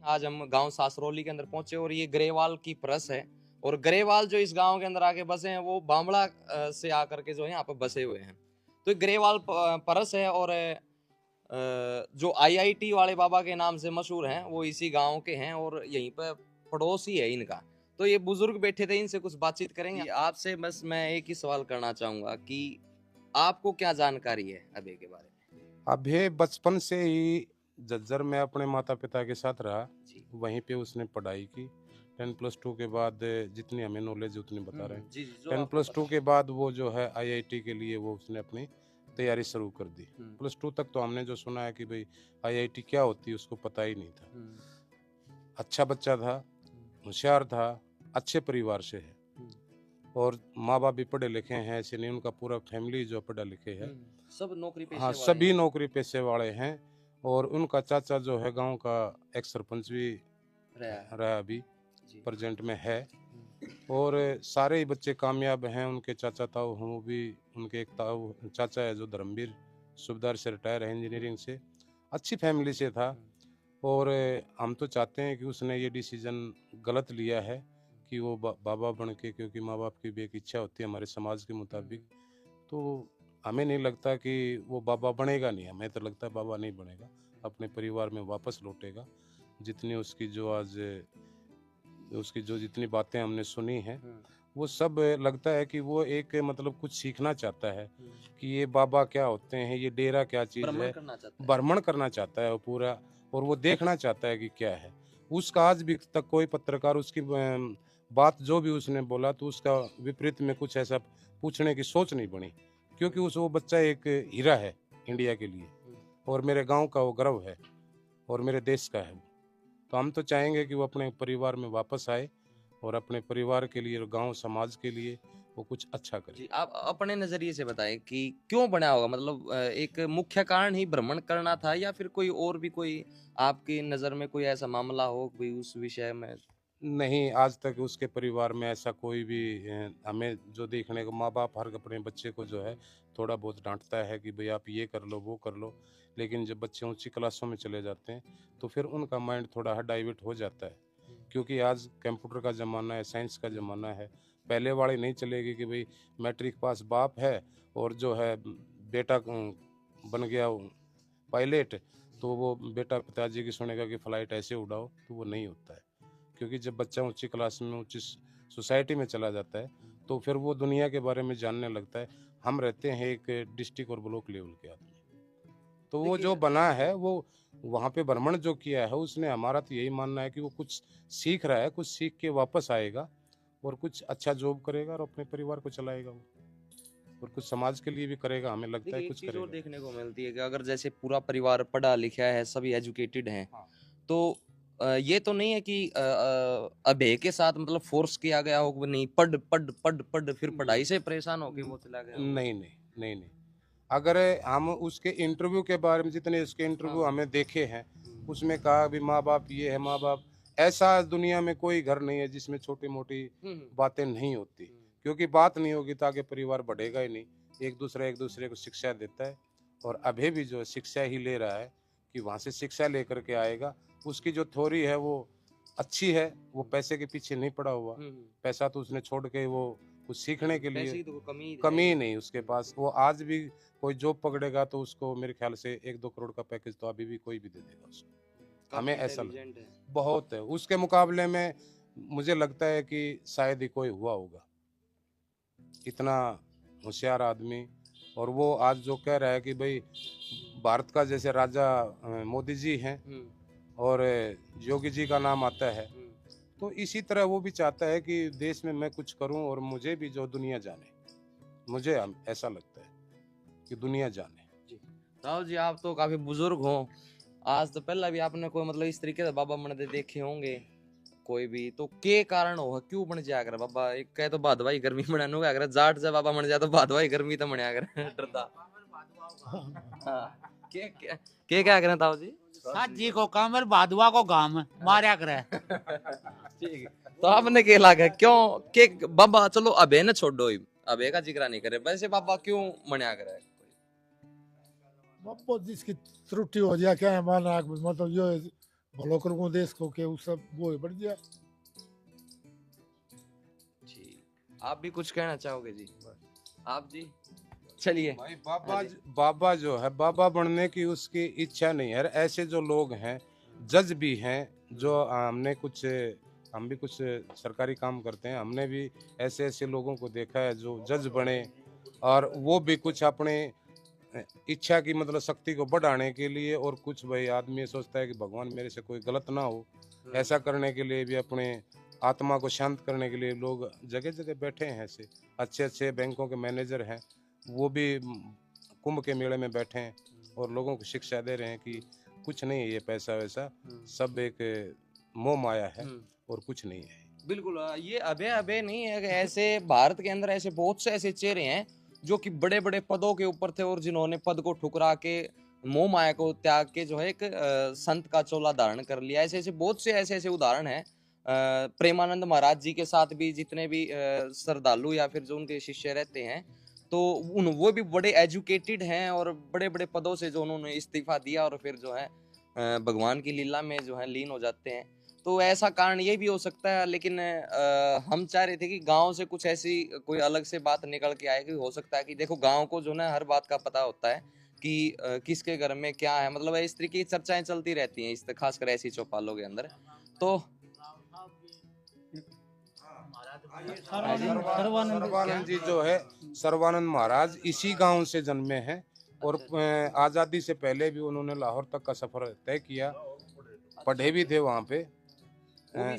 आज हम गांव सासरौली के अंदर पहुंचे और ये ग्रेवाल की परस है। और ग्रेवाल जो इस गांव के अंदर आके बसे हैं वो बामड़ा से आकर के जो है यहाँ पे बसे हुए हैं। तो ये ग्रेवाल परस है और जो आईआईटी वाले बाबा के नाम से मशहूर हैं वो इसी गांव के हैं और यहीं पर पड़ोसी है इनका। तो ये बुजुर्ग बैठे थे, इनसे कुछ बातचीत करेंगे। आपसे बस मैं एक ही सवाल करना चाहूंगा कि आपको क्या जानकारी है अबे के बारे में? अभय बचपन से ही झज्जर में अपने माता पिता के साथ रहा। जी वहीं पे उसने पढ़ाई की। 10+2 के बाद जितनी हमें नॉलेज उतनी बता रहे हैं। जी जी जो 10+2 के बाद वो जो है आईआईटी के लिए वो उसने अपनी तैयारी शुरू कर दी। +2 तक तो हमने जो सुना है कि भाई आईआईटी क्या होती है उसको पता ही नहीं था। अच्छा बच्चा था, होशियार था, अच्छे परिवार से है और माँ बाप भी पढ़े लिखे हैं। ऐसे नहीं, उनका पूरा फैमिली जो पढ़ा लिखे है। सब नौकरी पेशे हाँ, वाले सभी हैं। नौकरी पेशे वाले हैं और उनका चाचा जो है गांव का एक्स सरपंच भी रहा अभी जी। प्रेजेंट में है। और सारे ही बच्चे कामयाब हैं। उनके चाचा ताऊ हैं, वो भी उनके एक ताऊ चाचा है जो धर्मवीर सूबेदार से रिटायर है इंजीनियरिंग से। अच्छी फैमिली से था और हम तो चाहते हैं कि उसने ये डिसीजन गलत लिया है कि वो बाबा बन के, क्योंकि माँ बाप की भी एक इच्छा होती है हमारे समाज के मुताबिक। तो हमें नहीं लगता कि वो बाबा बनेगा, नहीं हमें तो लगता है बाबा नहीं बनेगा, अपने परिवार में वापस लौटेगा। जितनी उसकी जो आज उसकी जो जितनी बातें हमने सुनी हैं वो सब लगता है कि वो एक मतलब कुछ सीखना चाहता है कि ये बाबा क्या होते हैं, ये डेरा क्या चीज़ है। भ्रमण करना चाहता है वो पूरा, और वो देखना चाहता है कि क्या है। उसका आज भी तक कोई पत्रकार उसकी बात जो भी उसने बोला तो उसका विपरीत में कुछ ऐसा पूछने की सोच नहीं बनी, क्योंकि उस वो बच्चा एक हीरा है इंडिया के लिए और मेरे गांव का वो गर्व है और मेरे देश का है वो। तो हम तो चाहेंगे कि वो अपने परिवार में वापस आए और अपने परिवार के लिए और गांव समाज के लिए वो कुछ अच्छा करे। जी, आप अपने नजरिए से बताएं कि क्यों बना होगा, मतलब एक मुख्य कारण ही भ्रमण करना था या फिर कोई और भी कोई आपकी नजर में कोई ऐसा मामला हो कोई उस विषय में? नहीं, आज तक उसके परिवार में ऐसा कोई भी हमें जो देखने को, माँ बाप हर अपने बच्चे को जो है थोड़ा बहुत डांटता है कि भाई आप ये कर लो वो कर लो, लेकिन जब बच्चे ऊंची क्लासों में चले जाते हैं तो फिर उनका माइंड थोड़ा डाइवर्ट हो जाता है, क्योंकि आज कंप्यूटर का ज़माना है, साइंस का ज़माना है। पहले वाली नहीं चलेगी कि भाई मैट्रिक पास बाप है और जो है बेटा बन गया पायलट, तो वो बेटा पिताजी की सुनेगा कि फ़्लाइट ऐसे उड़ाओ, तो वो नहीं होता है। क्योंकि जब बच्चा ऊंची क्लास में, ऊंची सोसाइटी में चला जाता है तो फिर वो दुनिया के बारे में जानने लगता है। हम रहते हैं एक डिस्ट्रिक्ट और ब्लॉक लेवल के आदमी, तो वो जो बना है वो वहाँ पे भ्रमण जो किया है उसने, हमारा तो यही मानना है कि वो कुछ सीख रहा है, कुछ सीख के वापस आएगा और कुछ अच्छा जॉब करेगा और अपने परिवार को चलाएगा वो, और कुछ समाज के लिए भी करेगा, हमें लगता है देखिए, एक कुछ चीज और करेगा। देखने को मिलती है कि अगर जैसे पूरा परिवार पढ़ा लिखा है, सभी एजुकेटेड हैं, हाँ। तो ये तो नहीं है कि अभय के साथ मतलब फोर्स किया गया हो कि नहीं पढ़ पढ़ पढ़ पढ़, फिर पढ़ाई से परेशान होके वो चला गया हो। नहीं नहीं नहीं नहीं, अगर हम उसके इंटरव्यू के बारे में, जितने उसके इंटरव्यू हमें देखे हैं, उसमें कहा भी माँ बाप ये है, माँ बाप ऐसा, दुनिया में कोई घर नहीं है जिसमें छोटी मोटी बातें नहीं होती, क्योंकि बात नहीं होगी तो आगे परिवार बढ़ेगा ही नहीं। एक दूसरे को शिक्षा देता है और अभी भी जो शिक्षा ही ले रहा है कि वहाँ से शिक्षा लेकर के आएगा। उसकी जो थ्योरी है वो अच्छी है, वो पैसे के पीछे नहीं पड़ा हुआ। पैसा तो उसने छोड़ के वो कुछ सीखने के लिए, पैसे की तो कमी कमी ही नहीं उसके पास। वो आज भी कोई जॉब पकड़ेगा तो उसको मेरे ख्याल से 1-2 करोड़ का पैकेज तो अभी भी कोई भी दे देगा उसको, हमें ऐसा लगता है। बहुत है उसके मुकाबले में, मुझे लगता है कि शायद ही कोई हुआ होगा इतना होशियार आदमी। और वो आज जो कह रहा है कि भाई भारत का जैसे राजा मोदी जी हैं और योगी जी का नाम आता है, तो इसी तरह वो भी चाहता है कि देश में मैं कुछ करूं और मुझे भी जो दुनिया जाने। मुझे ऐसा लगता है कि दुनिया जाने। जी राहुल जी, आप तो काफी बुजुर्ग हो, आज तो पहला भी आपने कोई मतलब इस तरीके से बाबा मनदे देखे होंगे कोई भी, तो के कारण हो क्यों बन जाया कर बाबा? एक कहे तो भादवाई गर्मी बनानो क्या करे, जाट से बाबा बन जाए तो भादवाई गर्मी तो बनया करे डरता। हाँ, के क्या करें ताऊ जी? साथ जी को काम है, भादुआ को गाम मारया करे। ठीक है, तो आपने के लागे क्यों के बाबा, चलो अबे न छोड़ो, अबे का जिक्र नहीं करे, वैसे बाबा क्यों मनाया करे? बाबा जिसकी त्रुटि हो जाए क्या है, माना मतलब जो भलो करूँ देश को के उस सब वो बढ़ गया। ठीक, आप भी कुछ कहना चाहोगे जी? आप जी चलिए। भाई हाँ जी। बाबा जो है, बाबा बनने की उसकी इच्छा नहीं है। ऐसे जो लोग हैं, जज भी हैं, जो हम भी कुछ सरकारी काम करते हैं, हमने भी ऐसे ऐसे लोगों को देखा है जो जज बने, और वो भी कुछ अपने इच्छा की मतलब शक्ति को बढ़ाने के लिए, और कुछ भाई आदमी सोचता है कि भगवान मेरे से कोई गलत ना हो, ऐसा करने के लिए भी, अपने आत्मा को शांत करने के लिए लोग जगह जगह बैठे हैं। ऐसे अच्छे अच्छे बैंकों के मैनेजर हैं, वो भी कुंभ के मेले में बैठे हैं और लोगों को शिक्षा दे रहे हैं कि कुछ नहीं है ये पैसा वैसा, सब एक मोह माया है और कुछ नहीं है। बिल्कुल ये अबे अबे नहीं है कि ऐसे भारत के अंदर ऐसे बहुत से ऐसे चेहरे हैं जो कि बड़े बड़े पदों के ऊपर थे और जिन्होंने पद को ठुकरा के मोह माया को त्याग के जो है एक संत का चोला धारण कर लिया। ऐसे ऐसे बहुत से ऐसे ऐसे उदाहरण हैं। प्रेमानंद महाराज जी के साथ भी जितने भी श्रद्धालु या फिर जो उनके शिष्य रहते हैं, तो वो भी बड़े एजुकेटेड हैं और बड़े बड़े पदों से जो उन्होंने इस्तीफा दिया और फिर जो है भगवान की लीला में जो है लीन हो जाते हैं। तो ऐसा कारण ये भी हो सकता है, लेकिन हम चाह रहे थे कि गांव से कुछ ऐसी कोई अलग से बात निकल के आए कि हो सकता है कि देखो गांव को जो ना हर बात का पता होता है कि किसके घर में क्या है, मतलब इस तरीके की चर्चाएं चलती रहती हैं इस खासकर ऐसी चौपालों के अंदर। तो सर्वानंद जी जो है, सर्वानंद महाराज इसी गांव से जन्मे हैं, और आजादी से पहले भी उन्होंने लाहौर तक का सफर तय किया, पढ़े भी थे वहाँ पे। वो भी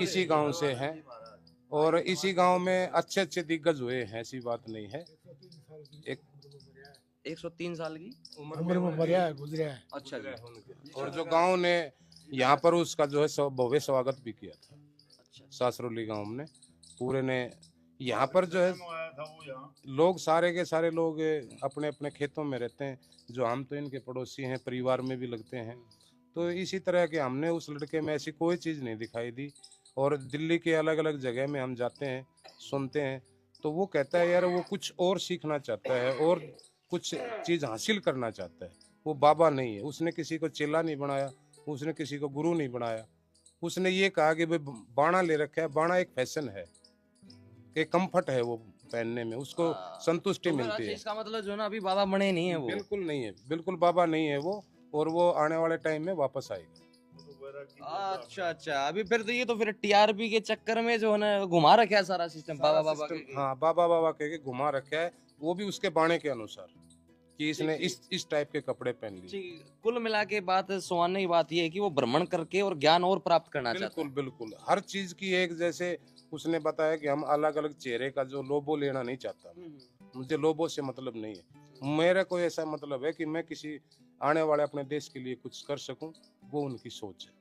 इसी गांव से हैं, और इसी गांव में अच्छे अच्छे दिग्गज हुए हैं, ऐसी बात नहीं है। एक 103 साल की उम्र में मरिया है, गुजरा है। अच्छा जी। और जो गांव ने यहाँ पर उसका जो है भव्य स्वागत भी किया था, सासरोली गांव ने पूरे ने। यहाँ पर जो है लोग सारे के सारे लोग अपने अपने खेतों में रहते हैं, जो हम तो इनके पड़ोसी हैं, परिवार में भी लगते हैं। तो इसी तरह के हमने उस लड़के में ऐसी कोई चीज़ नहीं दिखाई दी। और दिल्ली के अलग अलग जगह में हम जाते हैं, सुनते हैं, तो वो कहता है यार वो कुछ और सीखना चाहता है और कुछ चीज़ हासिल करना चाहता है। वो बाबा नहीं है, उसने किसी को चेला नहीं बनाया, उसने किसी को गुरु नहीं बनाया। उसने ये कहा कि भाई बाणा ले रखा है, बाणा एक फैशन है, एक कंफर्ट है, वो पहनने में उसको संतुष्टि तो फिर मिलती अच्छा, है। इसका मतलब जो है ना अभी बाबा बने नहीं है वो। बिल्कुल नहीं है, बिल्कुल बाबा नहीं है वो, और वो आने वाले टाइम में वापस आएगा। अच्छा अच्छा, अभी फिर तो ये तो फिर टीआरपी के चक्कर में जो है ना घुमा रखा है सारा सिस्टम बाबा बाबा के। हाँ, बाबा बाबा कह के घुमा रखा है, वो भी उसके बाणे के अनुसार कि इसने इस टाइप के कपड़े पहन लिए। ठीक, कुल मिला के बात सुहाने की बात ये है कि वो भ्रमण करके और ज्ञान और प्राप्त करना चाहता बिल्कुल है। बिल्कुल, हर चीज की एक, जैसे उसने बताया कि हम अलग अलग चेहरे का जो लोबो लेना नहीं चाहता, मुझे लोबो से मतलब नहीं है। मेरा कोई ऐसा मतलब है कि मैं किसी आने वाले अपने देश के लिए कुछ कर सकूं, वो उनकी सोच है।